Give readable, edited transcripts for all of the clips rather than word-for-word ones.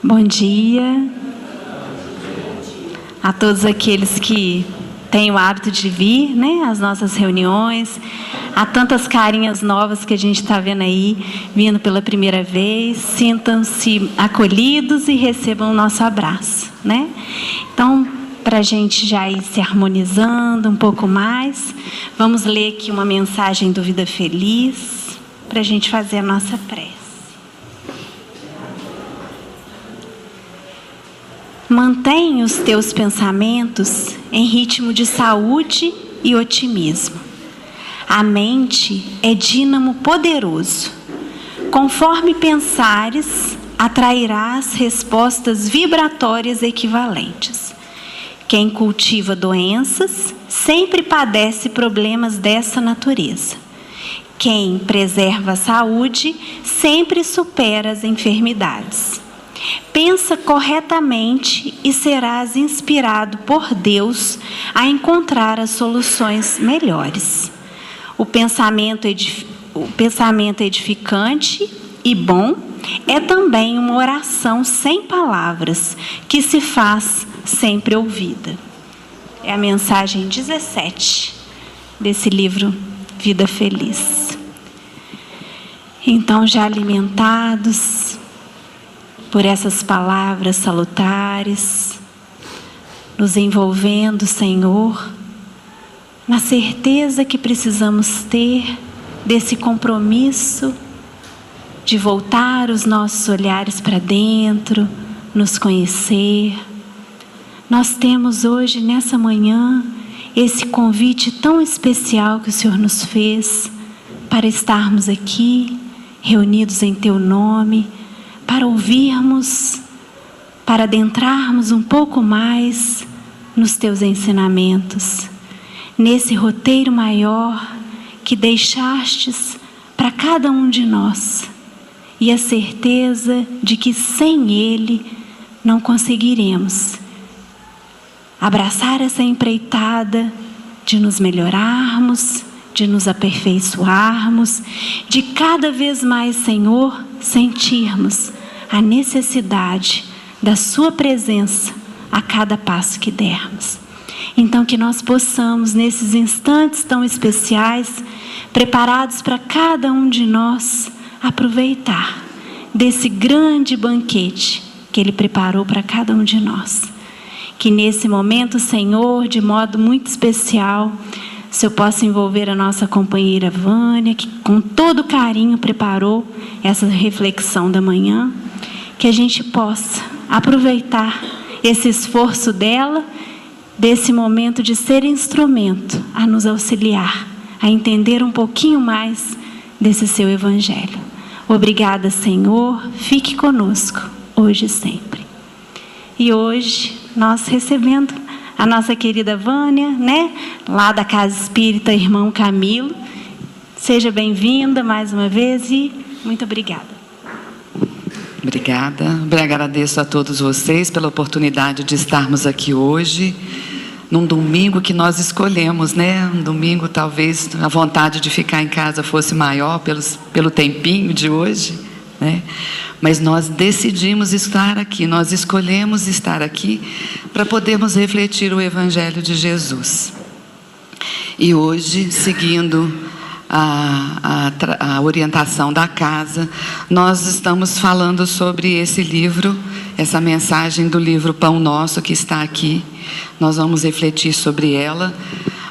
Bom dia a todos aqueles que têm o hábito de vir, né, às nossas reuniões. Há tantas carinhas novas que a gente está vendo aí, vindo pela primeira vez. Sintam-se acolhidos e recebam o nosso abraço, né? Então, para a gente já ir se harmonizando um pouco mais, vamos ler aqui uma mensagem do Vida Feliz, para a gente fazer a nossa prece. Mantém os teus pensamentos em ritmo de saúde e otimismo. A mente é dínamo poderoso. Conforme pensares, atrairás respostas vibratórias equivalentes. Quem cultiva doenças sempre padece problemas dessa natureza. Quem preserva a saúde sempre supera as enfermidades. Pensa corretamente e serás inspirado por Deus a encontrar as soluções melhores. O pensamento edificante e bom é também uma oração sem palavras, que se faz sempre ouvida. É a mensagem 17 desse livro Vida Feliz. Então, já alimentados por essas palavras salutares, nos envolvendo, Senhor, na certeza que precisamos ter desse compromisso de voltar os nossos olhares para dentro, nos conhecer. Nós temos hoje, nessa manhã, esse convite tão especial que o Senhor nos fez para estarmos aqui, reunidos em Teu nome, para ouvirmos, para adentrarmos um pouco mais nos Teus ensinamentos, nesse roteiro maior que deixastes para cada um de nós, e a certeza de que sem Ele não conseguiremos abraçar essa empreitada de nos melhorarmos, de nos aperfeiçoarmos, de cada vez mais, Senhor, sentirmos a necessidade da Sua presença a cada passo que dermos. Então, que nós possamos, nesses instantes tão especiais, preparados para cada um de nós, aproveitar desse grande banquete que Ele preparou para cada um de nós. Que nesse momento, Senhor, de modo muito especial, o Senhor possa envolver a nossa companheira Vânia, que com todo carinho preparou essa reflexão da manhã, que a gente possa aproveitar esse esforço dela, desse momento de ser instrumento a nos auxiliar, a entender um pouquinho mais desse Seu Evangelho. Obrigada, Senhor, fique conosco, hoje e sempre. E hoje, nós recebendo a nossa querida Vânia, né? Lá da Casa Espírita Irmão Camilo. Seja bem-vinda mais uma vez e muito obrigada. Obrigada. Eu agradeço a todos vocês pela oportunidade de estarmos aqui hoje, num domingo que nós escolhemos, né? Um domingo, talvez a vontade de ficar em casa fosse maior pelo tempinho de hoje, né? Mas nós decidimos estar aqui, nós escolhemos estar aqui para podermos refletir o Evangelho de Jesus. E hoje, seguindo a orientação da casa, nós estamos falando sobre esse livro, essa mensagem do livro Pão Nosso que está aqui. Nós vamos refletir sobre ela,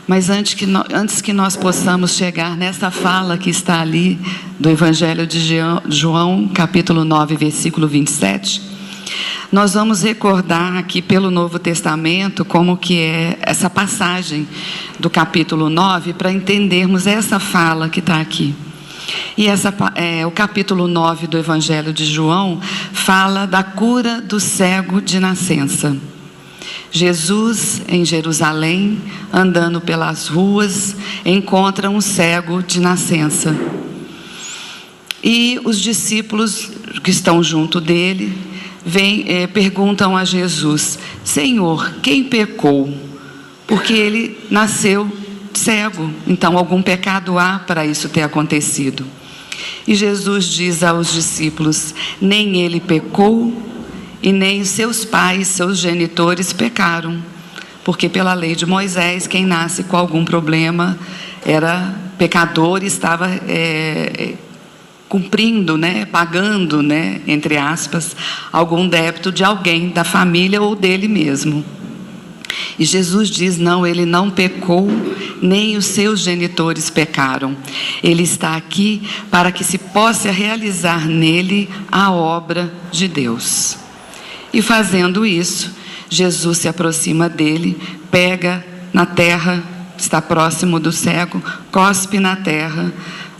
mas antes que nós possamos chegar nessa fala que está ali do Evangelho de João, capítulo 9, versículo 27, nós vamos recordar aqui pelo Novo Testamento como que é essa passagem do capítulo 9 para entendermos essa fala que está aqui. E o capítulo 9 do Evangelho de João fala da cura do cego de nascença. Jesus, em Jerusalém, andando pelas ruas, encontra um cego de nascença. E os discípulos que estão junto dele perguntam a Jesus: Senhor, quem pecou? Porque ele nasceu cego. Então, algum pecado há para isso ter acontecido. E Jesus diz aos discípulos: nem ele pecou e nem seus pais, seus genitores pecaram. Porque pela lei de Moisés, quem nasce com algum problema era pecador e estava cumprindo, pagando, entre aspas, algum débito de alguém, da família ou dele mesmo. E Jesus diz, não, ele não pecou, nem os seus genitores pecaram. Ele está aqui para que se possa realizar nele a obra de Deus. E fazendo isso, Jesus se aproxima dele, pega na terra, está próximo do cego, cospe na terra,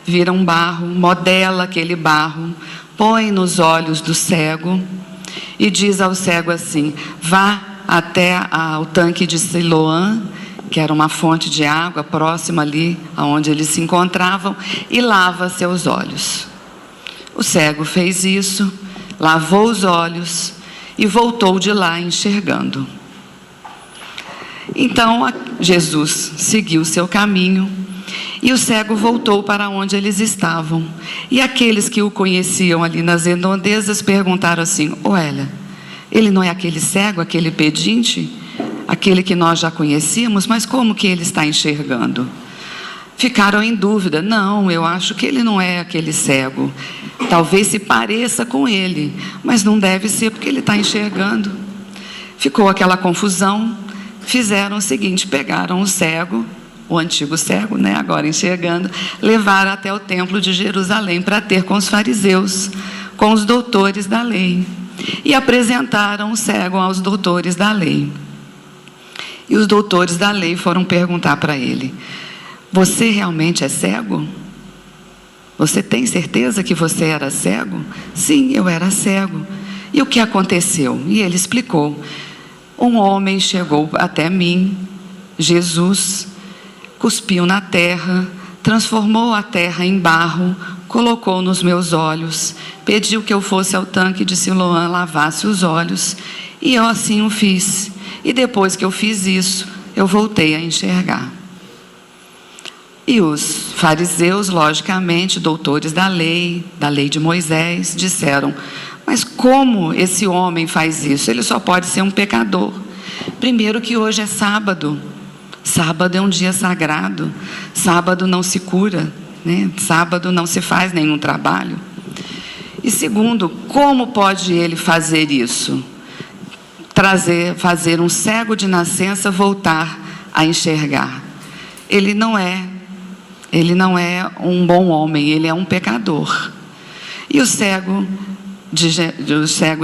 vira um barro, modela aquele barro, põe nos olhos do cego e diz ao cego assim, vá até o tanque de Siloã, que era uma fonte de água próxima ali onde eles se encontravam, e lava seus olhos. O cego fez isso, lavou os olhos e voltou de lá enxergando. Então Jesus seguiu seu caminho e o cego voltou para onde eles estavam. E aqueles que o conheciam ali nas redondezas perguntaram assim, Oélia, ele não é aquele cego, aquele pedinte, aquele que nós já conhecíamos, mas como que ele está enxergando? Ficaram em dúvida, não, eu acho que ele não é aquele cego, talvez se pareça com ele, mas não deve ser porque ele está enxergando. Ficou aquela confusão, fizeram o seguinte, pegaram o cego, o antigo cego, agora enxergando, levaram até o templo de Jerusalém para ter com os fariseus, com os doutores da lei. E apresentaram o cego aos doutores da lei. E os doutores da lei foram perguntar para ele, você realmente é cego? Você tem certeza que você era cego? Sim, eu era cego. E o que aconteceu? E ele explicou, um homem chegou até mim, Jesus, cuspiu na terra, transformou a terra em barro, colocou nos meus olhos, pediu que eu fosse ao tanque de Siloã, lavasse os olhos, e eu assim o fiz. E depois que eu fiz isso, eu voltei a enxergar. E os fariseus, logicamente, doutores da lei de Moisés, disseram, mas como esse homem faz isso? Ele só pode ser um pecador. Primeiro que hoje é sábado. Sábado é um dia sagrado. Sábado não se cura, Sábado não se faz nenhum trabalho. E segundo, como pode ele fazer isso? Fazer um cego de nascença voltar a enxergar. Ele não é um bom homem, ele é um pecador. E o cego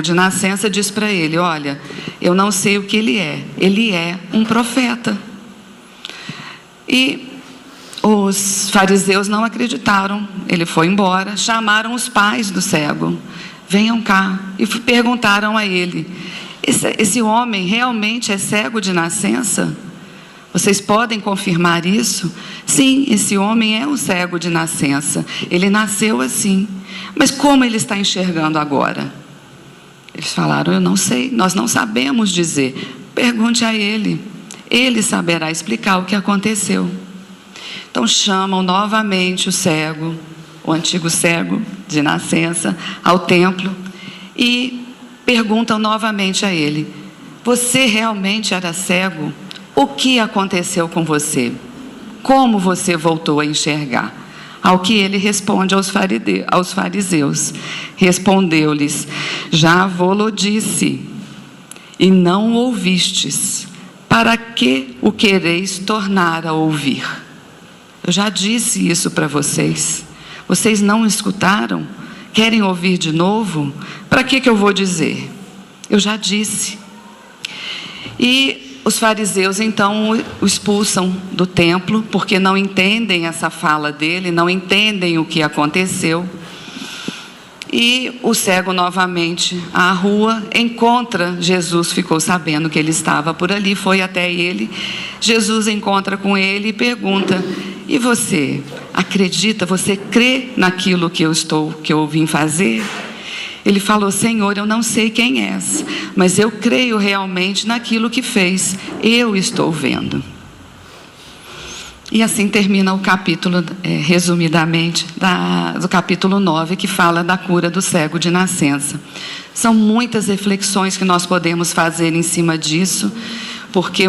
de nascença diz para ele, olha, eu não sei o que ele é um profeta. E os fariseus não acreditaram, ele foi embora, chamaram os pais do cego, venham cá, e perguntaram a ele, esse homem realmente é cego de nascença? Vocês podem confirmar isso? Sim, esse homem é um cego de nascença, ele nasceu assim, mas como ele está enxergando agora? Eles falaram, eu não sei, nós não sabemos dizer, pergunte a ele saberá explicar o que aconteceu. Então chamam novamente o cego, o antigo cego de nascença, ao templo e perguntam novamente a ele, você realmente era cego? O que aconteceu com você? Como você voltou a enxergar? Ao que ele responde aos fariseus, respondeu-lhes, já vou-lo disse, e não ouvistes, para que o quereis tornar a ouvir? Eu já disse isso para vocês. Vocês não escutaram? Querem ouvir de novo? Para que eu vou dizer? Eu já disse. E os fariseus então o expulsam do templo, porque não entendem essa fala dele, não entendem o que aconteceu. E o cego novamente à rua encontra Jesus, ficou sabendo que ele estava por ali, foi até ele. Jesus encontra com ele e pergunta, e você acredita, você crê naquilo que eu vim fazer? Ele falou, Senhor, eu não sei quem és, mas eu creio realmente naquilo que fez, eu estou vendo. E assim termina o capítulo, resumidamente, do capítulo 9, que fala da cura do cego de nascença. São muitas reflexões que nós podemos fazer em cima disso, porque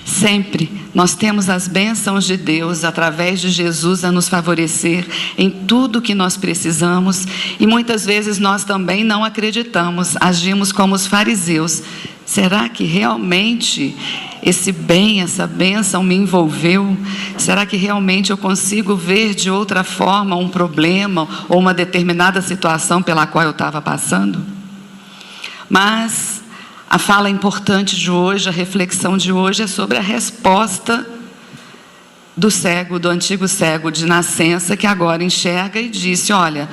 sempre nós temos as bênçãos de Deus através de Jesus a nos favorecer em tudo que nós precisamos, e muitas vezes nós também não acreditamos, agimos como os fariseus. Será que realmente essa bênção me envolveu? Será que realmente eu consigo ver de outra forma um problema ou uma determinada situação pela qual eu estava passando? Mas a fala importante de hoje, a reflexão de hoje é sobre a resposta do cego, do antigo cego de nascença, que agora enxerga e disse: olha,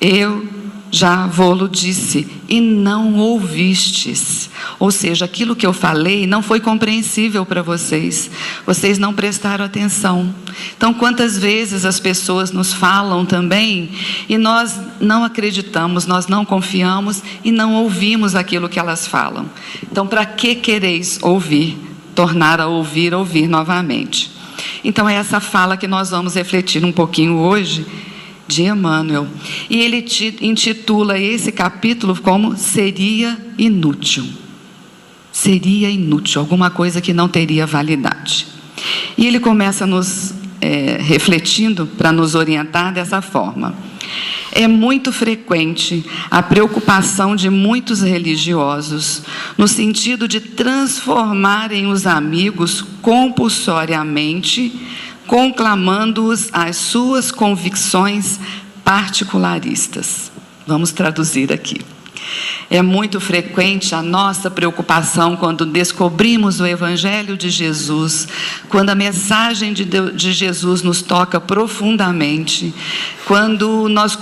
eu já vou-lo disse, e não ouvistes. Ou seja, aquilo que eu falei não foi compreensível para vocês. Vocês não prestaram atenção. Então, quantas vezes as pessoas nos falam também, e nós não acreditamos, nós não confiamos, e não ouvimos aquilo que elas falam. Então, para que quereis ouvir? Tornar a ouvir novamente. Então, é essa fala que nós vamos refletir um pouquinho hoje, de Emmanuel, e ele intitula esse capítulo como Seria Inútil. Seria inútil, alguma coisa que não teria validade. E ele começa nos refletindo para nos orientar dessa forma. É muito frequente a preocupação de muitos religiosos no sentido de transformarem os amigos compulsoriamente, conclamando-os às suas convicções particularistas. Vamos traduzir aqui. É muito frequente a nossa preocupação quando descobrimos o Evangelho de Jesus, quando a mensagem de Jesus nos toca profundamente, quando nós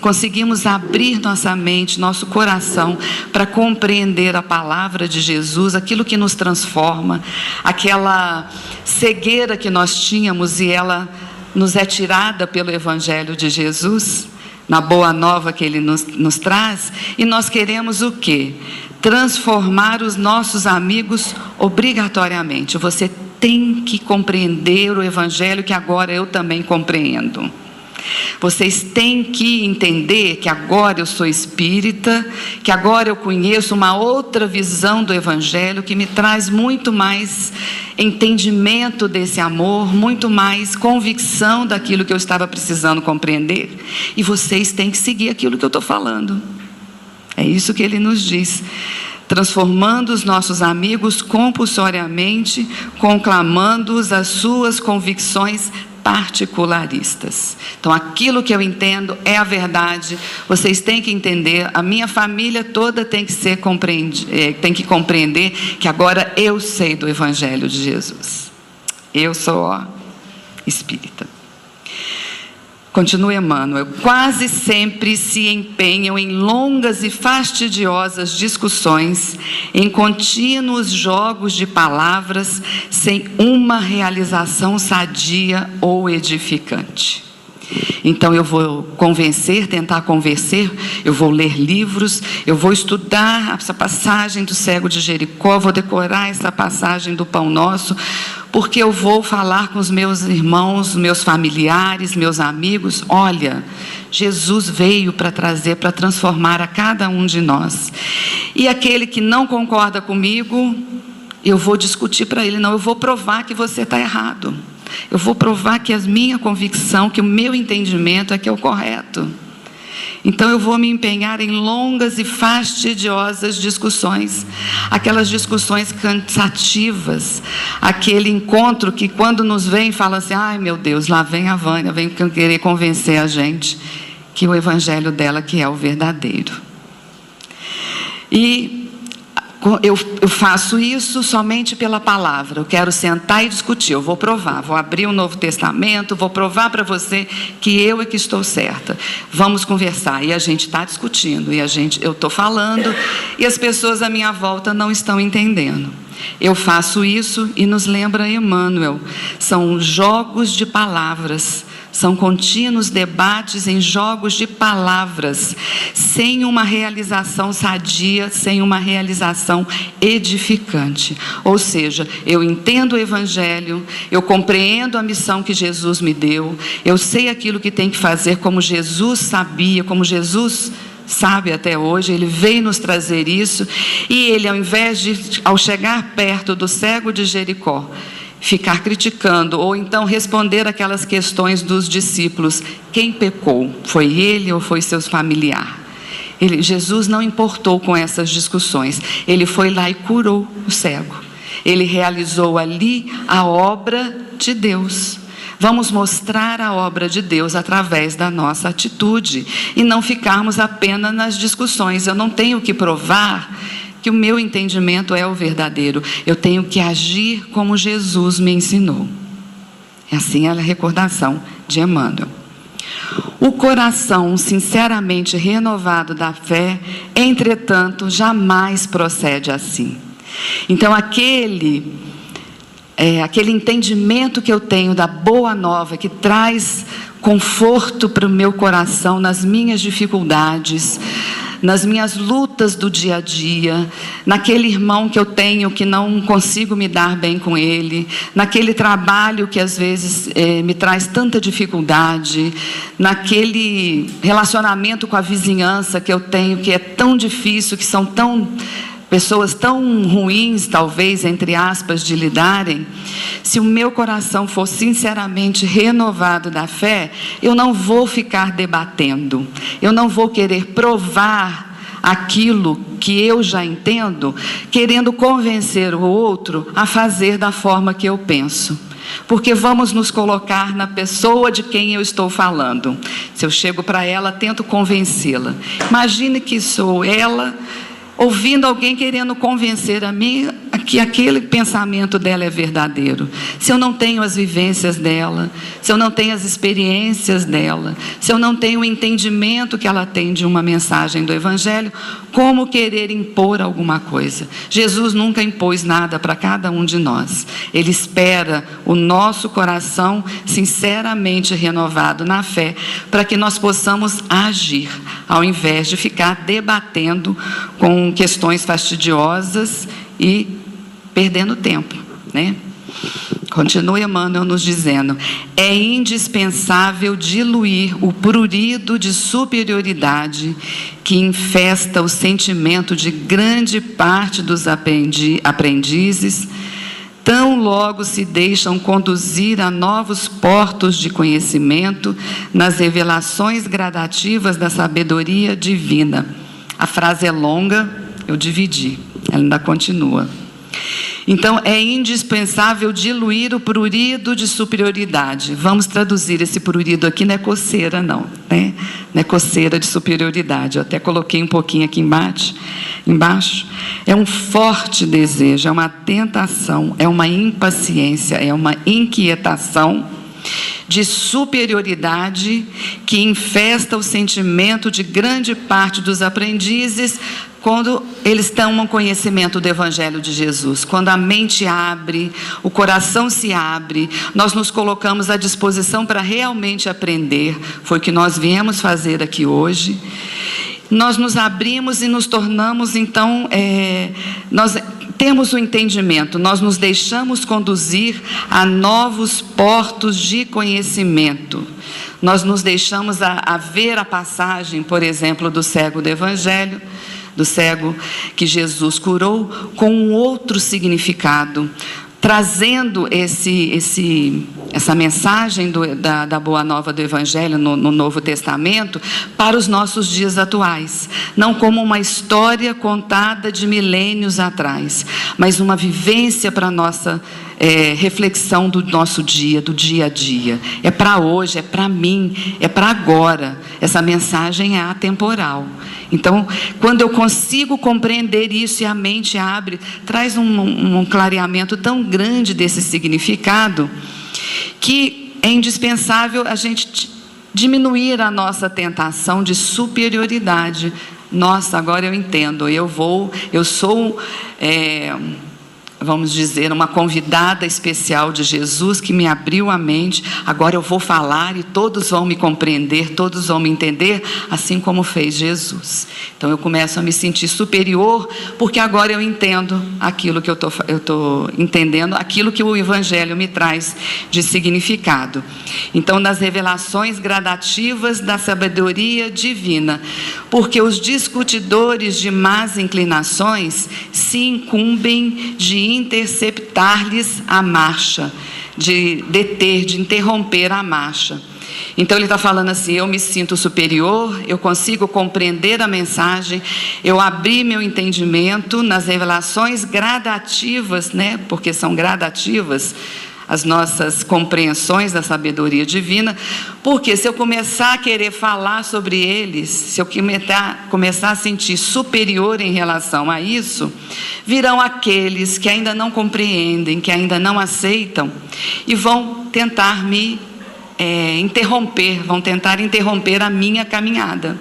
conseguimos abrir nossa mente, nosso coração, para compreender a palavra de Jesus, aquilo que nos transforma, aquela cegueira que nós tínhamos e ela nos é tirada pelo Evangelho de Jesus, na boa nova que Ele nos traz, e nós queremos o quê? Transformar os nossos amigos obrigatoriamente. Você tem que compreender o Evangelho que agora eu também compreendo. Vocês têm que entender que agora eu sou espírita, que agora eu conheço uma outra visão do Evangelho que me traz muito mais entendimento desse amor, muito mais convicção daquilo que eu estava precisando compreender. E vocês têm que seguir aquilo que eu estou falando. É isso que ele nos diz. Transformando os nossos amigos compulsoriamente, conclamando-os às suas convicções particularistas. Então, aquilo que eu entendo é a verdade. Vocês têm que entender. A minha família toda tem que compreender que agora eu sei do Evangelho de Jesus. Eu sou espírita. Continua Emmanuel. Quase sempre se empenham em longas e fastidiosas discussões, em contínuos jogos de palavras, sem uma realização sadia ou edificante. Então eu vou tentar convencer, eu vou ler livros, eu vou estudar essa passagem do cego de Jericó, vou decorar essa passagem do Pão Nosso, porque eu vou falar com os meus irmãos, meus familiares, meus amigos. Olha, Jesus veio para transformar a cada um de nós. E aquele que não concorda comigo, eu vou discutir para ele, não, eu vou provar que você está errado. Eu vou provar que a minha convicção, que o meu entendimento é que é o correto. Então eu vou me empenhar em longas e fastidiosas discussões, aquelas discussões cansativas, aquele encontro que quando nos vem fala assim: ai meu Deus, lá vem a Vânia, vem querer convencer a gente que o Evangelho dela que é o verdadeiro. E eu faço isso somente pela palavra. Eu quero sentar e discutir. Eu vou provar, vou abrir o Novo Testamento, vou provar para você que eu é que estou certa. Vamos conversar. E a gente está discutindo, eu estou falando, e as pessoas à minha volta não estão entendendo. Eu faço isso e nos lembra Emmanuel. São jogos de palavras, são contínuos debates em jogos de palavras, sem uma realização sadia, sem uma realização edificante. Ou seja, eu entendo o Evangelho, eu compreendo a missão que Jesus me deu, eu sei aquilo que tem que fazer como Jesus sabia, como Jesus sabe até hoje, ele veio nos trazer isso, e ele, ao invés de, ao chegar perto do cego de Jericó, ficar criticando, ou então responder aquelas questões dos discípulos: quem pecou? Foi ele ou foi seus familiares? Jesus não importou com essas discussões, ele foi lá e curou o cego, ele realizou ali a obra de Deus. Vamos mostrar a obra de Deus através da nossa atitude, e não ficarmos apenas nas discussões. Eu não tenho que provar que o meu entendimento é o verdadeiro, eu tenho que agir como Jesus me ensinou. Assim é a recordação de Emmanuel. O coração sinceramente renovado da fé, entretanto, jamais procede assim. Então, aquele entendimento que eu tenho da boa nova, que traz conforto para o meu coração nas minhas dificuldades, nas minhas lutas do dia a dia, naquele irmão que eu tenho que não consigo me dar bem com ele, naquele trabalho que às vezes me traz tanta dificuldade, naquele relacionamento com a vizinhança que eu tenho que é tão difícil, que são pessoas tão ruins, talvez, entre aspas, de lidarem. Se o meu coração for sinceramente renovado da fé, eu não vou ficar debatendo, eu não vou querer provar aquilo que eu já entendo, querendo convencer o outro a fazer da forma que eu penso. Porque vamos nos colocar na pessoa de quem eu estou falando. Se eu chego para ela, tento convencê-la. Imagine que sou ela ouvindo alguém querendo convencer a mim que aquele pensamento dela é verdadeiro. Se eu não tenho as vivências dela, se eu não tenho as experiências dela, se eu não tenho o entendimento que ela tem de uma mensagem do Evangelho, como querer impor alguma coisa? Jesus nunca impôs nada para cada um de nós. Ele espera o nosso coração sinceramente renovado na fé, para que nós possamos agir, ao invés de ficar debatendo com questões fastidiosas e perdendo tempo, né? Continua Emmanuel nos dizendo: é indispensável diluir o prurido de superioridade que infesta o sentimento de grande parte dos aprendizes, tão logo se deixam conduzir a novos portos de conhecimento nas revelações gradativas da sabedoria divina. A frase é longa, eu dividi, ela ainda continua. Então, é indispensável diluir o prurido de superioridade. Vamos traduzir esse prurido aqui, não é coceira não, né? Não é coceira de superioridade. Eu até coloquei um pouquinho aqui embaixo. É um forte desejo, é uma tentação, é uma impaciência, é uma inquietação de superioridade que infesta o sentimento de grande parte dos aprendizes quando eles tomam conhecimento do Evangelho de Jesus. Quando a mente abre, o coração se abre, nós nos colocamos à disposição para realmente aprender. Foi o que nós viemos fazer aqui hoje. Nós nos abrimos e nos tornamos, então, nós temos o entendimento, nós nos deixamos conduzir a novos portos de conhecimento. Nós nos deixamos a ver a passagem, por exemplo, do cego do Evangelho, do cego que Jesus curou, com um outro significado, trazendo essa mensagem da Boa Nova do Evangelho no Novo Testamento para os nossos dias atuais. Não como uma história contada de milênios atrás, mas uma vivência para a nossa reflexão do nosso dia, do dia a dia. É para hoje, é para mim, é para agora. Essa mensagem é atemporal. Então, quando eu consigo compreender isso e a mente abre, traz um clareamento tão grande desse significado, que é indispensável a gente diminuir a nossa tentação de superioridade. Nossa, agora eu entendo, vamos dizer, uma convidada especial de Jesus que me abriu a mente. Agora eu vou falar e todos vão me compreender, todos vão me entender, assim como fez Jesus. Então eu começo a me sentir superior, porque agora eu entendo aquilo que eu estou entendendo, aquilo que o Evangelho me traz de significado. Então, nas revelações gradativas da sabedoria divina, porque os discutidores de más inclinações se incumbem de interceptar-lhes a marcha, de deter, de interromper a marcha. Então ele está falando assim: eu me sinto superior, eu consigo compreender a mensagem, eu abri meu entendimento nas revelações gradativas, né? Porque são gradativas as nossas compreensões da sabedoria divina, porque se eu começar a querer falar sobre eles, se eu começar a sentir superior em relação a isso, virão aqueles que ainda não compreendem, que ainda não aceitam, e vão tentar me vão tentar interromper a minha caminhada.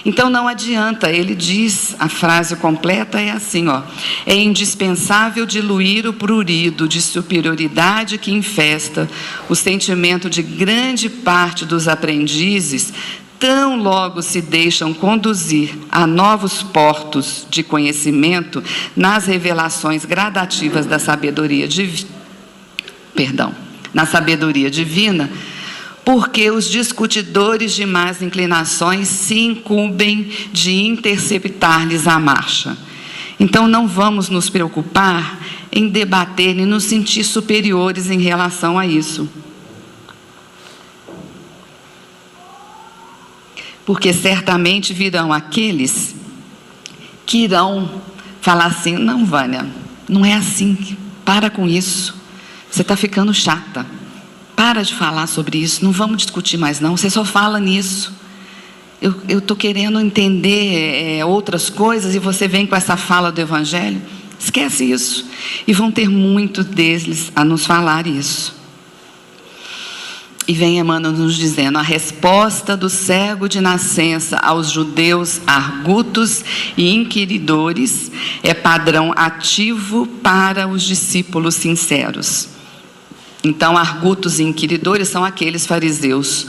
Então não adianta, ele diz, a frase completa é assim, ó: é indispensável diluir o prurido de superioridade que infesta o sentimento de grande parte dos aprendizes, tão logo se deixam conduzir a novos portos de conhecimento nas revelações gradativas da sabedoria na sabedoria divina, porque os discutidores de más inclinações se incumbem de interceptar-lhes a marcha. Então não vamos nos preocupar em debater e nos sentir superiores em relação a isso. Porque certamente virão aqueles que irão falar assim: não, Vânia, não é assim, para com isso, você está ficando chata. Para de falar sobre isso, não vamos discutir mais não, você só fala nisso. Eu estou querendo entender outras coisas e você vem com essa fala do Evangelho. Esquece isso. E vão ter muitos deles a nos falar isso. E vem Emmanuel nos dizendo: a resposta do cego de nascença aos judeus argutos e inquiridores é padrão ativo para os discípulos sinceros. Então, argutos e inquiridores são aqueles fariseus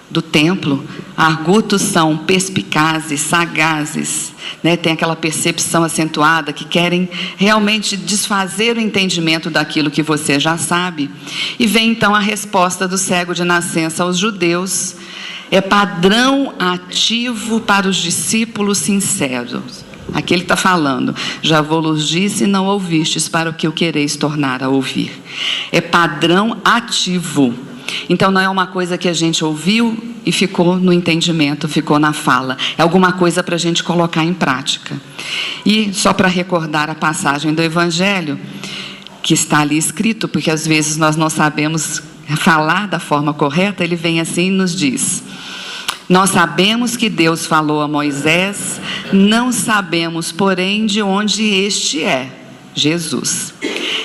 do templo. Argutos são perspicazes, sagazes, né? Tem aquela percepção acentuada, que querem realmente desfazer o entendimento daquilo que você já sabe. E vem então a resposta do cego de nascença aos judeus: é padrão ativo para os discípulos sinceros. Aqui ele está falando: já vos disse e não ouvistes, para o que o quereis tornar a ouvir. É padrão ativo. Então não é uma coisa que a gente ouviu e ficou no entendimento, ficou na fala. É alguma coisa para a gente colocar em prática. E só para recordar a passagem do Evangelho, que está ali escrito, porque às vezes nós não sabemos falar da forma correta, ele vem assim e nos diz: nós sabemos que Deus falou a Moisés, não sabemos, porém, de onde este é, Jesus.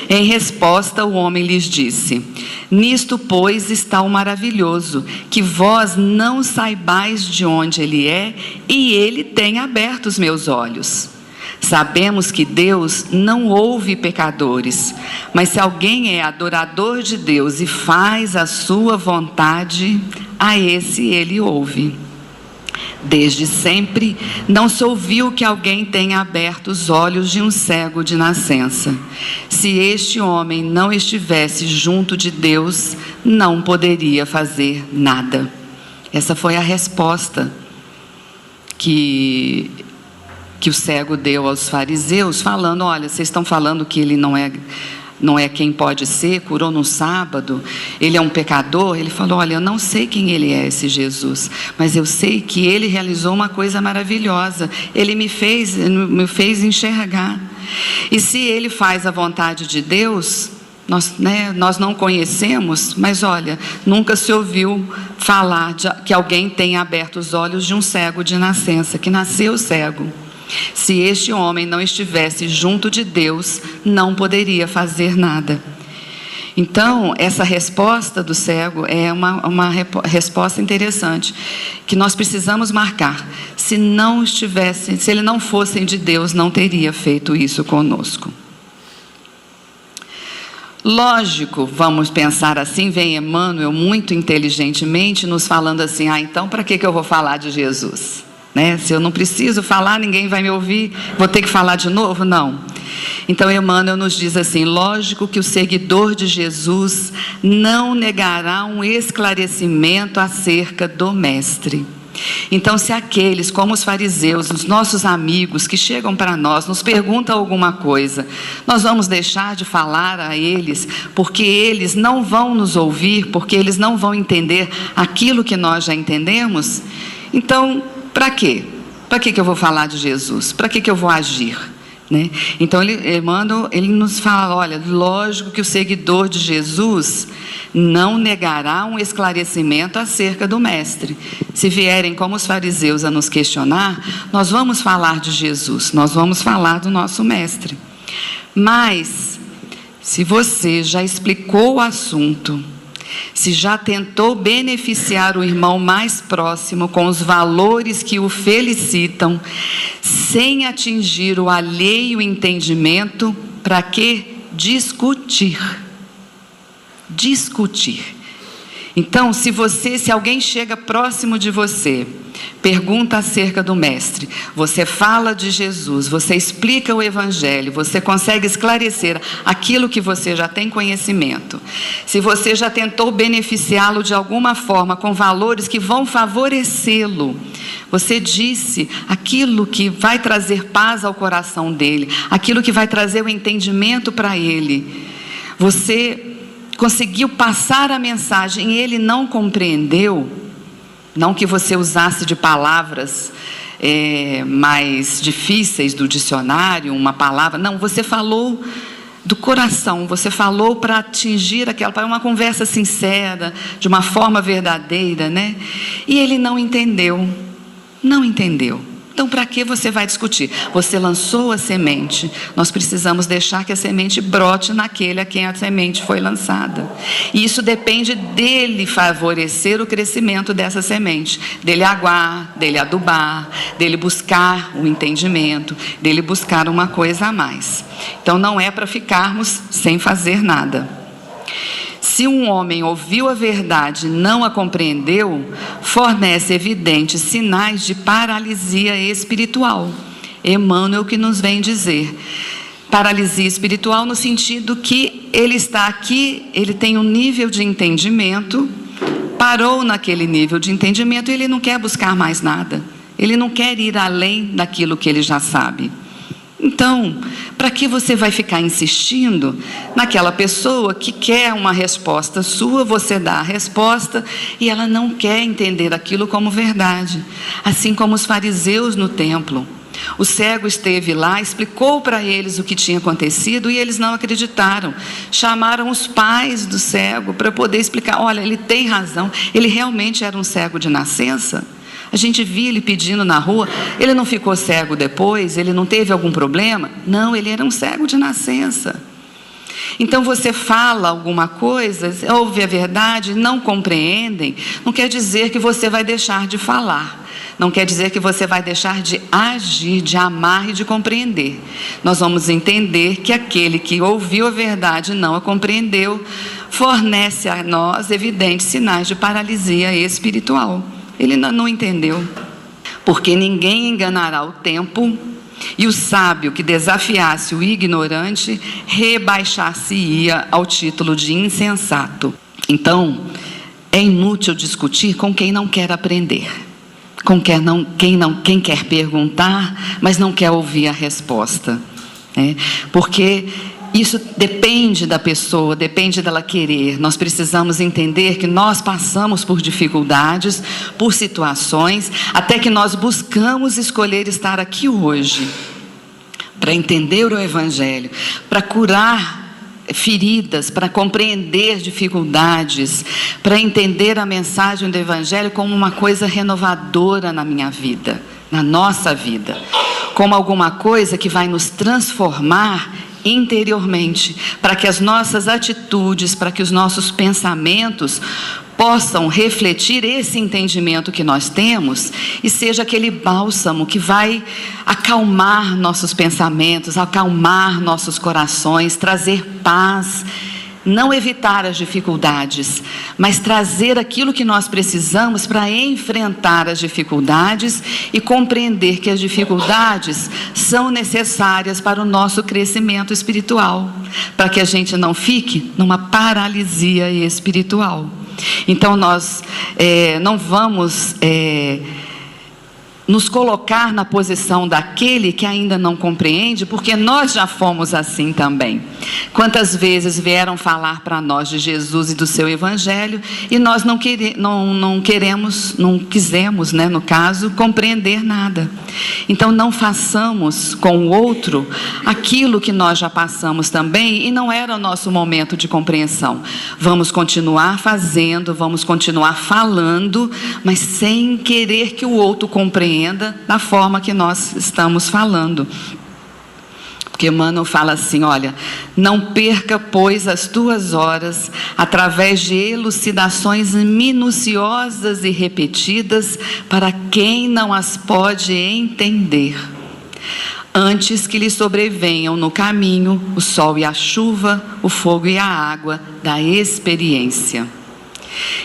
Em resposta, o homem lhes disse: nisto, pois, está o maravilhoso, que vós não saibais de onde ele é, e ele tem aberto os meus olhos. Sabemos que Deus não ouve pecadores, mas se alguém é adorador de Deus e faz a sua vontade, a esse ele ouve. Desde sempre não se ouviu que alguém tenha aberto os olhos de um cego de nascença. Se este homem não estivesse junto de Deus, não poderia fazer nada. Essa foi a resposta que o cego deu aos fariseus, falando: olha, vocês estão falando que ele não é quem pode ser, curou no sábado, ele é um pecador. Ele falou: olha, eu não sei quem ele é, esse Jesus, mas eu sei que ele realizou uma coisa maravilhosa, ele me fez enxergar. E se ele faz a vontade de Deus, nós não conhecemos, mas olha, nunca se ouviu falar que alguém tenha aberto os olhos de um cego de nascença, que nasceu cego. Se este homem não estivesse junto de Deus, não poderia fazer nada. Então, essa resposta do cego é uma resposta interessante, que nós precisamos marcar. Se ele não fosse de Deus, não teria feito isso conosco. Lógico, vamos pensar assim, vem Emmanuel muito inteligentemente nos falando assim, então para que eu vou falar de Jesus? Né? Se eu não preciso falar, ninguém vai me ouvir, vou ter que falar de novo? Não. Então Emmanuel nos diz assim, lógico que o seguidor de Jesus não negará um esclarecimento acerca do Mestre. Então, se aqueles, como os fariseus, os nossos amigos que chegam para nós, nos perguntam alguma coisa, nós vamos deixar de falar a eles, porque eles não vão nos ouvir, porque eles não vão entender aquilo que nós já entendemos? Então, para quê? Para que eu vou falar de Jesus? Para que eu vou agir? Né? Então, Emmanuel, ele nos fala, olha, lógico que o seguidor de Jesus não negará um esclarecimento acerca do Mestre. Se vierem como os fariseus a nos questionar, nós vamos falar de Jesus, nós vamos falar do nosso Mestre. Mas, se você já explicou o assunto, se já tentou beneficiar o irmão mais próximo com os valores que o felicitam, sem atingir o alheio entendimento, para que discutir? Discutir. Então, se alguém chega próximo de você, pergunta acerca do Mestre, você fala de Jesus, você explica o Evangelho, você consegue esclarecer aquilo que você já tem conhecimento, se você já tentou beneficiá-lo de alguma forma com valores que vão favorecê-lo, você disse aquilo que vai trazer paz ao coração dele, aquilo que vai trazer o entendimento para ele, você conseguiu passar a mensagem e ele não compreendeu, não que você usasse de palavras mais difíceis do dicionário, uma palavra, não, você falou do coração, você falou para atingir para uma conversa sincera, de uma forma verdadeira, né? E ele não entendeu. Então, para que você vai discutir? Você lançou a semente, nós precisamos deixar que a semente brote naquele a quem a semente foi lançada. E isso depende dele favorecer o crescimento dessa semente, dele aguar, dele adubar, dele buscar o entendimento, dele buscar uma coisa a mais. Então, não é para ficarmos sem fazer nada. Se um homem ouviu a verdade e não a compreendeu, fornece evidentes sinais de paralisia espiritual. Emmanuel que nos vem dizer, paralisia espiritual no sentido que ele está aqui, ele tem um nível de entendimento, parou naquele nível de entendimento e ele não quer buscar mais nada, ele não quer ir além daquilo que ele já sabe. Então, para que você vai ficar insistindo naquela pessoa que quer uma resposta sua, você dá a resposta e ela não quer entender aquilo como verdade. Assim como os fariseus no templo. O cego esteve lá, explicou para eles o que tinha acontecido e eles não acreditaram. Chamaram os pais do cego para poder explicar, olha, ele tem razão, ele realmente era um cego de nascença. A gente via ele pedindo na rua, ele não ficou cego depois, ele não teve algum problema? Não, ele era um cego de nascença. Então você fala alguma coisa, ouve a verdade, não compreendem, não quer dizer que você vai deixar de falar, não quer dizer que você vai deixar de agir, de amar e de compreender. Nós vamos entender que aquele que ouviu a verdade e não a compreendeu, fornece a nós evidentes sinais de paralisia espiritual. Ele não entendeu, porque ninguém enganará o tempo, e o sábio que desafiasse o ignorante rebaixar-se-ia ao título de insensato. Então, é inútil discutir com quem não quer aprender, com quem quer perguntar, mas não quer ouvir a resposta, né? Porque isso depende da pessoa, depende dela querer. Nós precisamos entender que nós passamos por dificuldades, por situações, até que nós buscamos escolher estar aqui hoje, para entender o Evangelho, para curar feridas, para compreender dificuldades, para entender a mensagem do Evangelho como uma coisa renovadora na minha vida, na nossa vida, como alguma coisa que vai nos transformar interiormente, para que as nossas atitudes, para que os nossos pensamentos possam refletir esse entendimento que nós temos e seja aquele bálsamo que vai acalmar nossos pensamentos, acalmar nossos corações, trazer paz não evitar as dificuldades, mas trazer aquilo que nós precisamos para enfrentar as dificuldades e compreender que as dificuldades são necessárias para o nosso crescimento espiritual, para que a gente não fique numa paralisia espiritual. Então nós não vamos nos colocar na posição daquele que ainda não compreende, porque nós já fomos assim também. Quantas vezes vieram falar para nós de Jesus e do seu evangelho e nós não quisemos, né, no caso, compreender nada. Então não façamos com o outro aquilo que nós já passamos também e não era o nosso momento de compreensão. Vamos continuar fazendo, vamos continuar falando, mas sem querer que o outro compreenda da forma que nós estamos falando. Porque Emmanuel fala assim, olha, não perca, pois, as tuas horas através de elucidações minuciosas e repetidas para quem não as pode entender. Antes que lhe sobrevenham no caminho o sol e a chuva, o fogo e a água da experiência.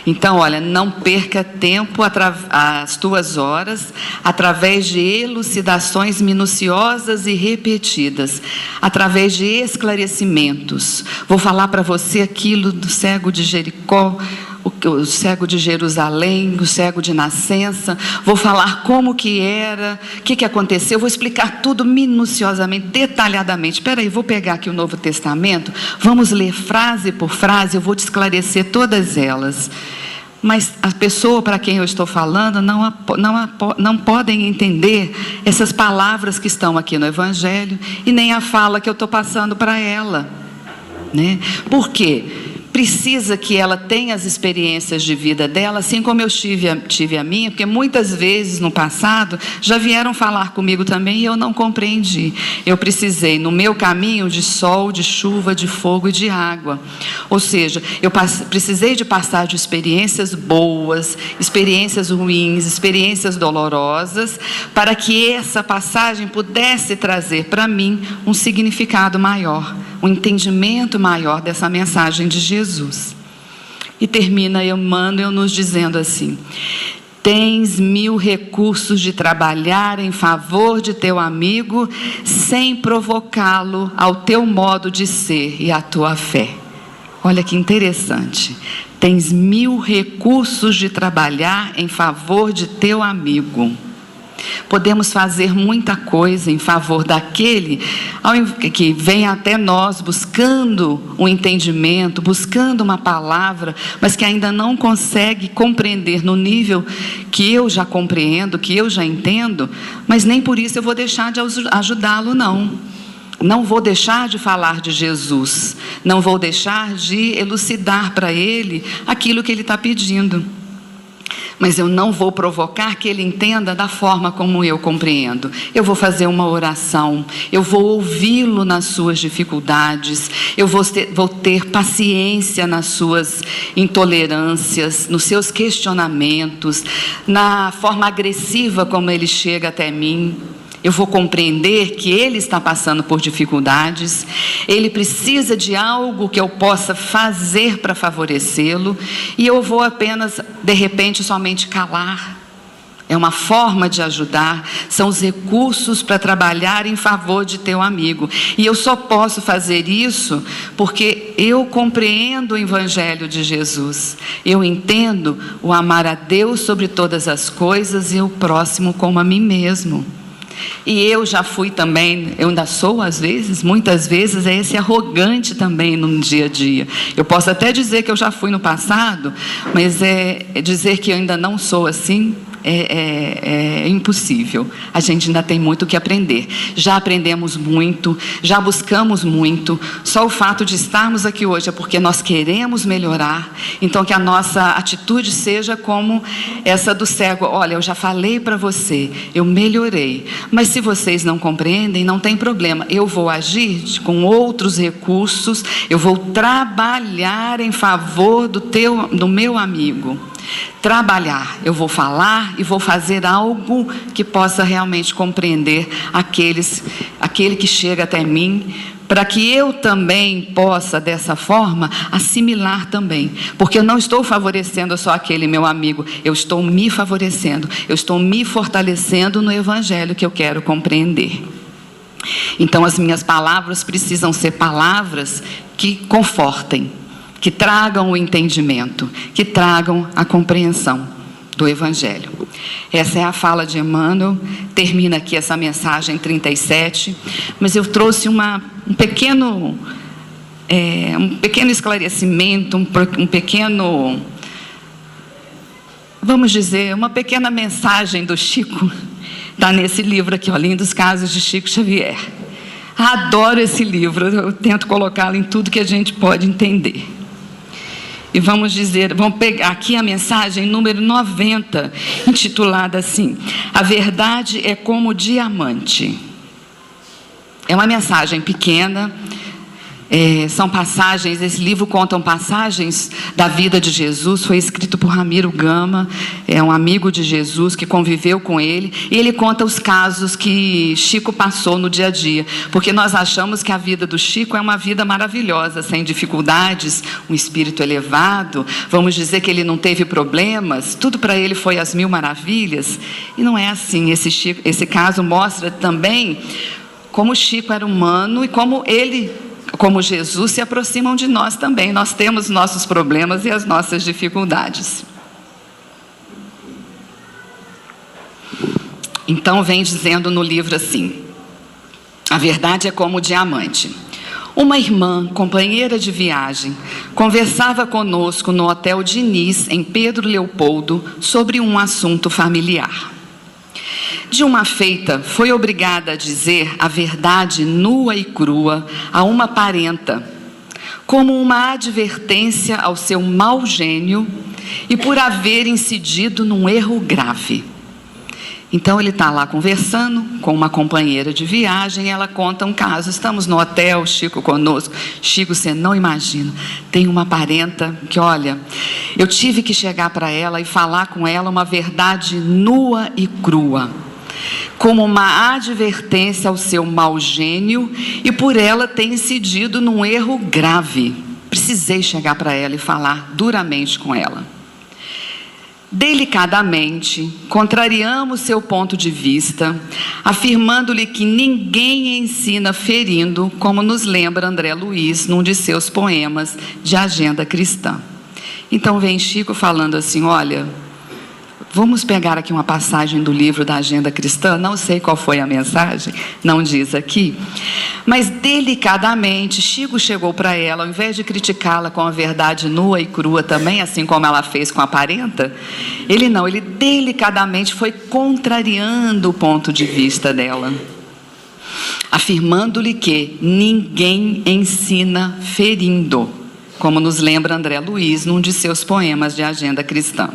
Então, olha, não perca tempo as tuas horas através de elucidações minuciosas e repetidas, através de esclarecimentos. Vou falar para você aquilo do cego de Jericó, o cego de Jerusalém, o cego de Nascença. Vou falar como que era, o que aconteceu. Vou explicar tudo minuciosamente, detalhadamente. Espera aí, vou pegar aqui o Novo Testamento. Vamos ler frase por frase. Eu vou te esclarecer todas elas. Mas a pessoa para quem eu estou falando não podem entender essas palavras que estão aqui no Evangelho e nem a fala que eu estou passando para ela, né? Por quê? Precisa que ela tenha as experiências de vida dela, assim como eu tive a minha, porque muitas vezes no passado já vieram falar comigo também e eu não compreendi. Eu precisei, no meu caminho, de sol, de chuva, de fogo e de água. Ou seja, eu precisei de passar de experiências boas, experiências ruins, experiências dolorosas, para que essa passagem pudesse trazer para mim um significado maior, um entendimento maior dessa mensagem de Jesus. E termina Emmanuel nos dizendo assim: tens 1000 recursos de trabalhar em favor de teu amigo sem provocá-lo ao teu modo de ser e à tua fé. Olha que interessante. Tens 1000 recursos de trabalhar em favor de teu amigo. Podemos fazer muita coisa em favor daquele que vem até nós buscando um entendimento, buscando uma palavra, mas que ainda não consegue compreender no nível que eu já compreendo, que eu já entendo, mas nem por isso eu vou deixar de ajudá-lo, não. Não vou deixar de falar de Jesus, não vou deixar de elucidar para ele aquilo que ele está pedindo. Mas eu não vou provocar que ele entenda da forma como eu compreendo. Eu vou fazer uma oração, eu vou ouvi-lo nas suas dificuldades, eu vou ter paciência nas suas intolerâncias, nos seus questionamentos, na forma agressiva como ele chega até mim. Eu vou compreender que ele está passando por dificuldades, ele precisa de algo que eu possa fazer para favorecê-lo, e eu vou apenas, de repente, somente calar. É uma forma de ajudar, são os recursos para trabalhar em favor de teu amigo. E eu só posso fazer isso porque eu compreendo o Evangelho de Jesus. Eu entendo o amar a Deus sobre todas as coisas e o próximo como a mim mesmo. E eu já fui também, eu ainda sou às vezes, muitas vezes, esse arrogante também no dia a dia. Eu posso até dizer que eu já fui no passado, mas dizer que eu ainda não sou assim, é impossível. A gente ainda tem muito o que aprender. Já aprendemos muito, já buscamos muito. Só o fato de estarmos aqui hoje é porque nós queremos melhorar. Então que a nossa atitude seja como essa do cego. Olha, eu já falei para você, eu melhorei, mas se vocês não compreendem, não tem problema, eu vou agir com outros recursos, eu vou trabalhar em favor do meu amigo. Trabalhar, eu vou falar e vou fazer algo que possa realmente compreender aquele que chega até mim para que eu também possa, dessa forma, assimilar também. Porque eu não estou favorecendo só aquele meu amigo, eu estou me favorecendo, eu estou me fortalecendo no Evangelho que eu quero compreender. Então, as minhas palavras precisam ser palavras que confortem, que tragam o entendimento, que tragam a compreensão do Evangelho. Essa é a fala de Emmanuel. Termina aqui essa mensagem 37, mas eu trouxe um pequeno esclarecimento, um pequeno, vamos dizer, uma pequena mensagem do Chico. Está nesse livro aqui, ó, Lindos Casos de Chico Xavier. Adoro esse livro, eu tento colocá-lo em tudo que a gente pode entender. E vamos pegar aqui a mensagem número 90, intitulada assim: A verdade é como diamante. É uma mensagem pequena. São passagens, esse livro conta passagens da vida de Jesus, foi escrito por Ramiro Gama, é um amigo de Jesus que conviveu com ele, e ele conta os casos que Chico passou no dia a dia, porque nós achamos que a vida do Chico é uma vida maravilhosa, sem dificuldades, um espírito elevado, vamos dizer que ele não teve problemas, tudo para ele foi às mil maravilhas, e não é assim. Esse caso mostra também como Chico era humano e como Jesus se aproximam de nós também. Nós temos nossos problemas e as nossas dificuldades. Então vem dizendo no livro assim: a verdade é como diamante. Uma irmã, companheira de viagem, conversava conosco no Hotel Diniz, em Pedro Leopoldo, sobre um assunto familiar. De uma feita, foi obrigada a dizer a verdade nua e crua a uma parenta, como uma advertência ao seu mau gênio e por haver incidido num erro grave. Então ele está lá conversando com uma companheira de viagem, ela conta um caso. Estamos no hotel, Chico conosco. Chico, você não imagina, tem uma parenta que, olha, eu tive que chegar para ela e falar com ela uma verdade nua e crua, como uma advertência ao seu mau gênio e por ela ter incidido num erro grave. Precisei chegar para ela e falar duramente com ela. Delicadamente, contrariamos seu ponto de vista, afirmando-lhe que ninguém ensina ferindo, como nos lembra André Luiz num de seus poemas de agenda cristã. Então vem Chico falando assim: olha, vamos pegar aqui uma passagem do livro da Agenda Cristã, não sei qual foi a mensagem, não diz aqui, mas delicadamente Chico chegou para ela, ao invés de criticá-la com a verdade nua e crua também, assim como ela fez com a parenta, ele delicadamente foi contrariando o ponto de vista dela, afirmando-lhe que ninguém ensina ferindo, como nos lembra André Luiz num de seus poemas de Agenda Cristã.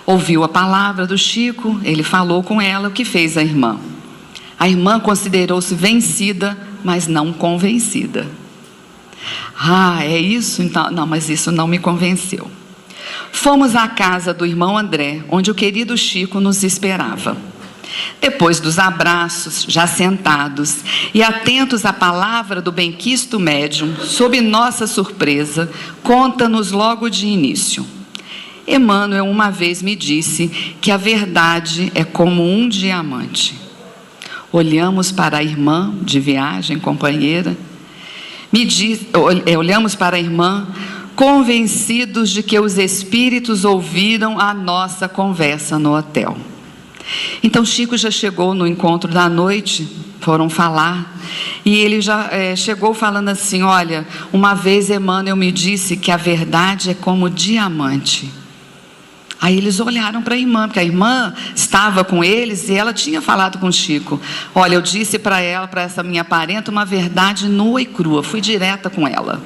Ouviu a palavra do Chico, ele falou com ela, o que fez a irmã? A irmã considerou-se vencida, mas não convencida. É isso? Então, não, mas isso não me convenceu. Fomos à casa do irmão André, onde o querido Chico nos esperava. Depois dos abraços, já sentados e atentos à palavra do benquisto médium, sob nossa surpresa, conta-nos logo de início: Emmanuel uma vez me disse que a verdade é como um diamante. Olhamos para a irmã de viagem, companheira, olhamos para a irmã, convencidos de que os espíritos ouviram a nossa conversa no hotel. Então Chico já chegou no encontro da noite, foram falar, e ele já chegou falando assim: olha, uma vez Emmanuel me disse que a verdade é como diamante. Aí eles olharam para a irmã, porque a irmã estava com eles e ela tinha falado com Chico: olha, eu disse para ela, para essa minha parenta, uma verdade nua e crua, fui direta com ela,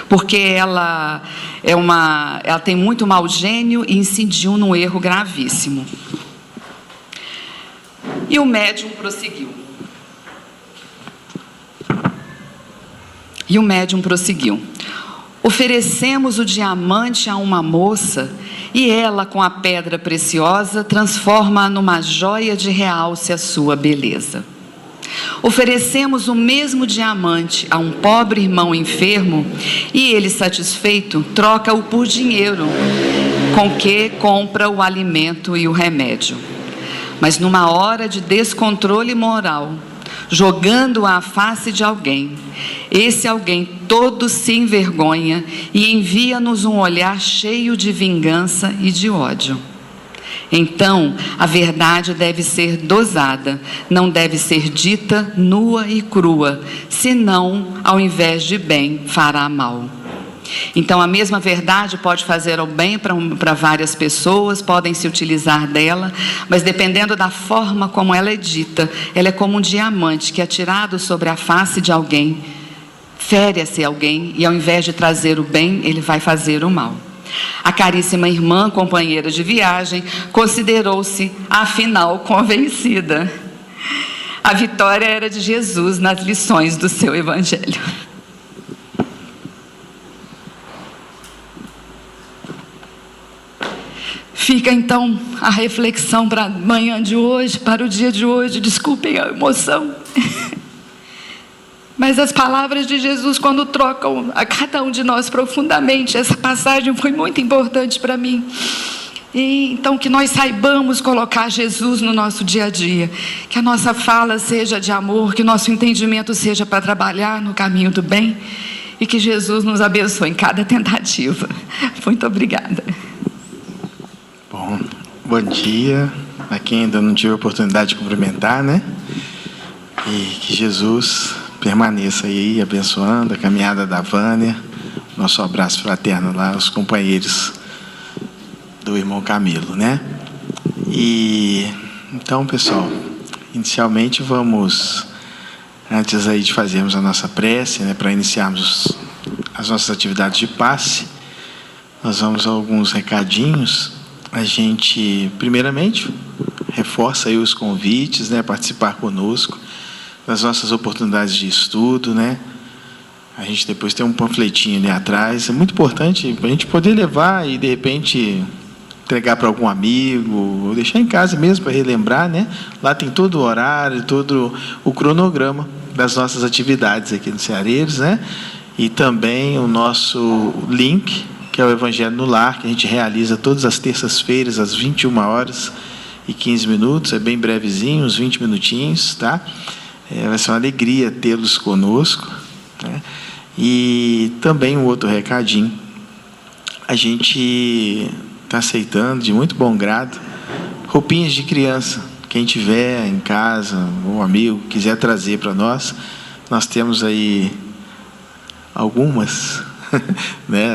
porque ela tem muito mau gênio e incidiu num erro gravíssimo. E o médium prosseguiu. Oferecemos o diamante a uma moça e ela, com a pedra preciosa, transforma numa joia de realce a sua beleza. Oferecemos o mesmo diamante a um pobre irmão enfermo e ele, satisfeito, troca-o por dinheiro, com que compra o alimento e o remédio. Mas numa hora de descontrole moral, jogando-a à face de alguém, esse alguém todo se envergonha e envia-nos um olhar cheio de vingança e de ódio. Então, a verdade deve ser dosada, não deve ser dita nua e crua, senão, ao invés de bem, fará mal. Então, a mesma verdade pode fazer o bem para várias pessoas, podem se utilizar dela, mas dependendo da forma como ela é dita, ela é como um diamante que, atirado sobre a face de alguém, fere esse alguém e, ao invés de trazer o bem, ele vai fazer o mal. A caríssima irmã, companheira de viagem, considerou-se, afinal, convencida. A vitória era de Jesus nas lições do seu evangelho. Fica então a reflexão para a manhã de hoje, para o dia de hoje. Desculpem a emoção. Mas as palavras de Jesus, quando trocam a cada um de nós profundamente, essa passagem foi muito importante para mim. E então que nós saibamos colocar Jesus no nosso dia a dia, que a nossa fala seja de amor, que o nosso entendimento seja para trabalhar no caminho do bem, e que Jesus nos abençoe em cada tentativa. Muito obrigada. Bom dia a quem ainda não tive a oportunidade de cumprimentar, né? E que Jesus permaneça aí abençoando a caminhada da Vânia, nosso abraço fraterno lá aos companheiros do irmão Camilo, né? E então, pessoal, inicialmente vamos, antes aí de fazermos a nossa prece, né, para iniciarmos as nossas atividades de passe, nós vamos a alguns recadinhos. A gente, primeiramente, reforça aí os convites, né, participar conosco das nossas oportunidades de estudo, né? A gente depois tem um panfletinho ali atrás. É muito importante para a gente poder levar e, de repente, entregar para algum amigo, ou deixar em casa mesmo para relembrar, né? Lá tem todo o horário, todo o cronograma das nossas atividades aqui no Ceareiros, né? E também o nosso link, que é o Evangelho no Lar, que a gente realiza todas as terças-feiras, às 21h15. É bem brevezinho, uns 20 minutinhos, tá? Vai ser uma alegria tê-los conosco, né? E também um outro recadinho. A gente está aceitando, de muito bom grado, roupinhas de criança. Quem tiver em casa, um amigo, quiser trazer para nós, nós temos aí algumas, né?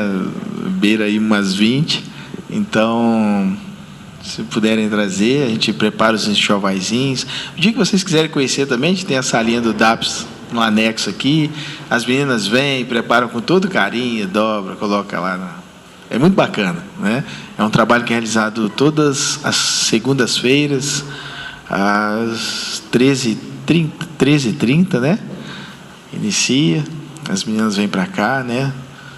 Beira aí umas 20. Então, se puderem trazer, a gente prepara os enxovaizinhos. O dia que vocês quiserem conhecer também, a gente tem a salinha do DAPS no anexo aqui. As meninas vêm, preparam com todo carinho, dobra, coloca lá. É muito bacana, né? É um trabalho que é realizado todas as segundas-feiras, às 13h30, né? Inicia, as meninas vêm para cá, né?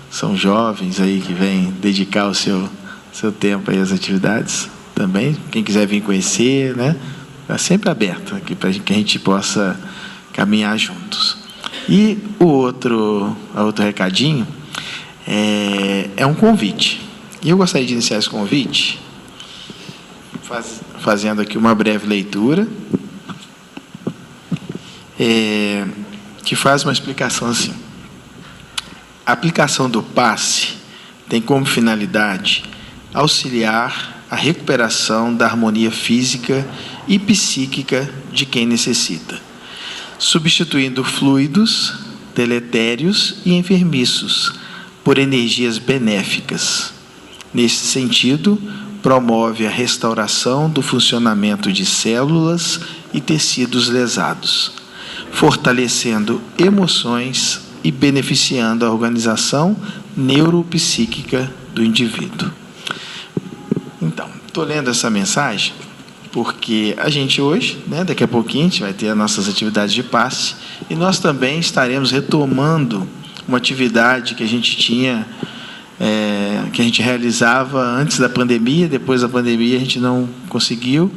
São jovens aí que vêm dedicar o seu tempo aí às atividades. Também, quem quiser vir conhecer, né? Está sempre aberto aqui para que a gente possa caminhar juntos. E o outro recadinho é um convite. E eu gostaria de iniciar esse convite fazendo aqui uma breve leitura, que faz uma explicação assim. A aplicação do passe tem como finalidade auxiliar a recuperação da harmonia física e psíquica de quem necessita, substituindo fluidos deletérios e enfermiços por energias benéficas. Nesse sentido, promove a restauração do funcionamento de células e tecidos lesados, fortalecendo emoções e beneficiando a organização neuropsíquica do indivíduo. Então, estou lendo essa mensagem porque a gente hoje, né, daqui a pouquinho, a gente vai ter as nossas atividades de passe e nós também estaremos retomando uma atividade que a gente tinha, que a gente realizava antes da pandemia. Depois da pandemia a gente não conseguiu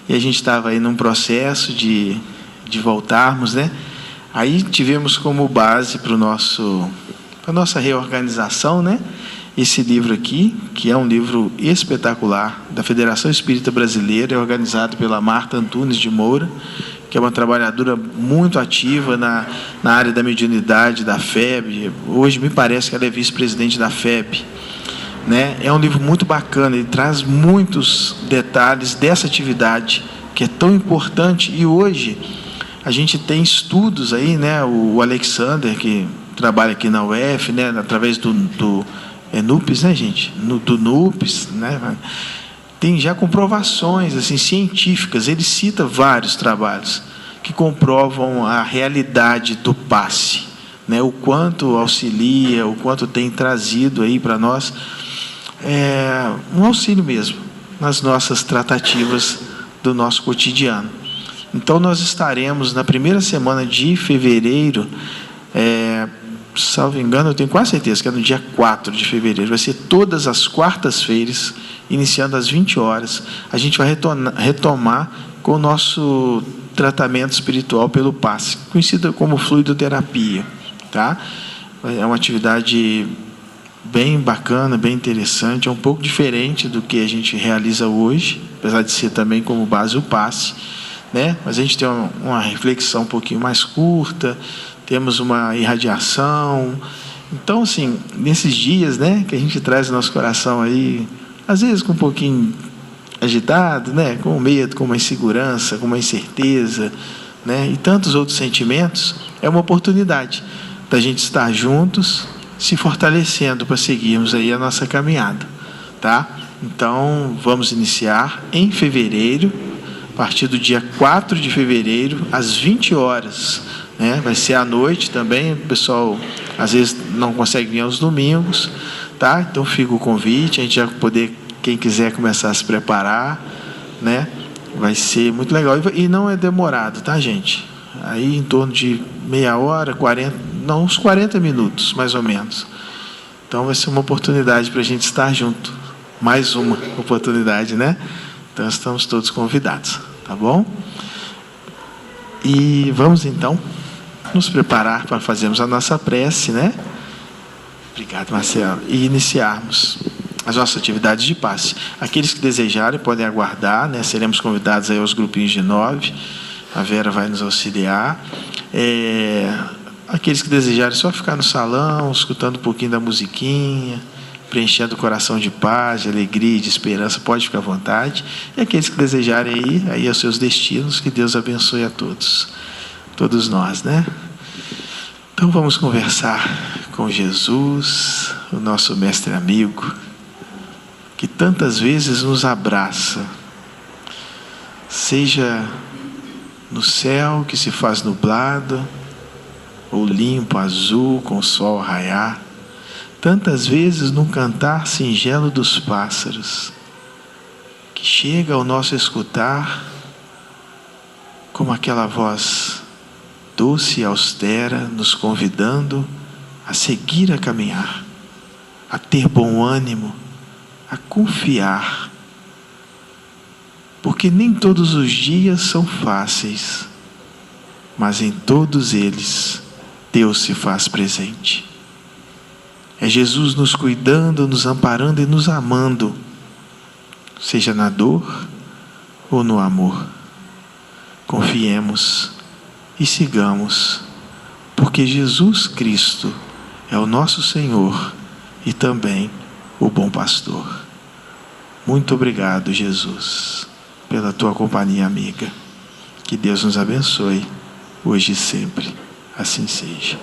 e a gente estava aí num processo de de voltarmos, né? Aí tivemos como base para a nossa reorganização, né? Esse livro aqui, que é um livro espetacular, da Federação Espírita Brasileira, é organizado pela Marta Antunes de Moura, que é uma trabalhadora muito ativa na área da mediunidade da FEB. Hoje me parece que ela é vice-presidente da FEB, né? É um livro muito bacana, ele traz muitos detalhes dessa atividade, que é tão importante. E hoje a gente tem estudos aí, né? O Alexander, que trabalha aqui na UF, né? Através do NUPES, né, gente? Do NUPES, né? Tem já comprovações assim, científicas. Ele cita vários trabalhos que comprovam a realidade do passe, né? O quanto auxilia, o quanto tem trazido aí para nós um auxílio mesmo nas nossas tratativas do nosso cotidiano. Então, nós estaremos na primeira semana de fevereiro, salvo engano, eu tenho quase certeza que é no dia 4 de fevereiro, vai ser todas as quartas-feiras, iniciando às 20 horas, a gente vai retomar com o nosso tratamento espiritual pelo passe, conhecida como fluidoterapia, tá? É uma atividade bem bacana, bem interessante, é um pouco diferente do que a gente realiza hoje, apesar de ser também como base o passe, né? Mas a gente tem uma reflexão um pouquinho mais curta, temos uma irradiação. Então, assim, nesses dias, né, que a gente traz o nosso coração aí, às vezes com um pouquinho agitado, né, com medo, com uma insegurança, com uma incerteza, né, e tantos outros sentimentos, é uma oportunidade da gente estar juntos, se fortalecendo para seguirmos aí a nossa caminhada, tá? Então, vamos iniciar em fevereiro, a partir do dia 4 de fevereiro, às 20 horas, né? Vai ser à noite também, o pessoal às vezes não consegue vir aos domingos, tá? Então fica o convite, a gente já poder, quem quiser começar a se preparar, né? Vai ser muito legal e não é demorado, tá, gente? Aí em torno de meia hora, uns 40 minutos, mais ou menos. Então vai ser uma oportunidade para a gente estar junto. Mais uma oportunidade, né? Então estamos todos convidados, tá bom? E vamos então nos preparar para fazermos a nossa prece, né? Obrigado, Marcelo. E iniciarmos as nossas atividades de passe. Aqueles que desejarem podem aguardar, né? Seremos convidados aí aos grupinhos de 9. A Vera vai nos auxiliar. Aqueles que desejarem só ficar no salão, escutando um pouquinho da musiquinha, preenchendo o coração de paz, de alegria, de esperança, pode ficar à vontade. E aqueles que desejarem ir aí aos seus destinos, que Deus abençoe a todos nós, né? Então vamos conversar com Jesus, o nosso mestre amigo, que tantas vezes nos abraça, seja no céu que se faz nublado, ou limpo, azul, com o sol a raiar, tantas vezes num cantar singelo dos pássaros, que chega ao nosso escutar como aquela voz doce e austera, nos convidando a seguir a caminhar, a ter bom ânimo, a confiar, porque nem todos os dias são fáceis, mas em todos eles Deus se faz presente. É Jesus nos cuidando, nos amparando e nos amando, seja na dor ou no amor. Confiemos e sigamos, porque Jesus Cristo é o nosso Senhor e também o bom pastor. Muito obrigado, Jesus, pela tua companhia amiga. Que Deus nos abençoe, hoje e sempre. Assim seja.